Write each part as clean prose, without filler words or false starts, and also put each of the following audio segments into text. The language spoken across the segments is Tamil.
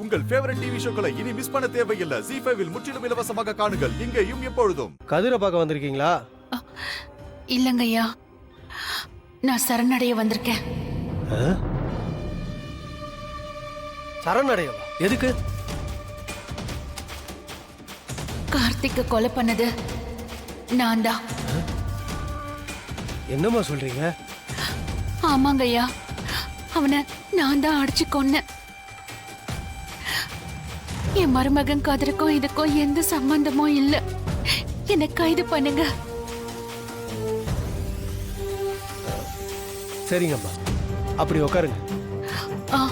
உங்கள் ஃபேவரட் டிவி ஷோக்களை இனி மிஸ் பண்ண தேவையில்லை. ZEE5 இல் முற்றிலும் இலவசமாக காணுங்கள். இங்கேயும் எப்பொழுதும். கதிரை பார்க்க வந்திருக்கீங்களா? இல்லங்கய்யா, நான் சரணடைய வந்திருக்கேன். சரணடையவா? எதுக்கு? கார்த்திக்க கொலை பண்ணது நான் தான். என்னம்மா சொல்றீங்க? ஆமாங்கய்யா, அவனை நான் தான் அடிச்சு கொன்னேன். என் மருமகன் கதிருக்கும் இதுக்கும் எந்த சம்பந்தமும் இல்ல. என்னை கைது பண்ணுங்க. சரிங்கம்மா, அப்படி உட்காருங்க. ஆ,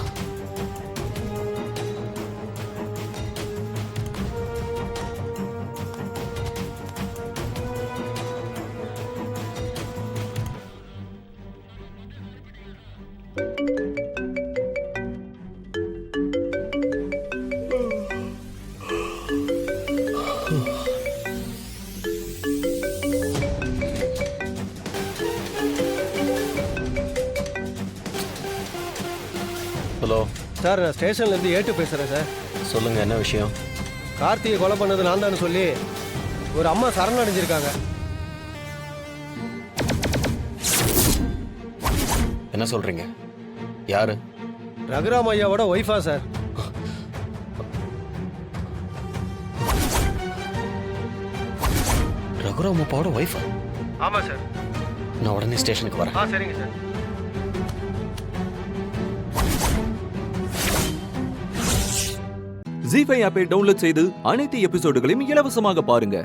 ஹலோ சார், நான் ஸ்டேஷன்லேருந்து ஏட்டு பேசுகிறேன் சார். சொல்லுங்கள், என்ன விஷயம்? கார்த்திகை கொலை பண்ணது நான் தான் சொல்லி ஒரு அம்மா சரணடைஞ்சிருக்காங்க. என்ன சொல்கிறீங்க? யாரு? ரகுராம் ஐயாவோட ஒய்ஃபா சார். ரகுராம் அப்பாவோட ஒய்ஃபா? ஆமாம் சார். நான் உடனே ஸ்டேஷனுக்கு வரேன். சரிங்க சார். ZEE5 ஆப்பை டவுன்லோட் செய்து அனைத்து எபிசோடுகளையும் இலவசமாக பாருங்க.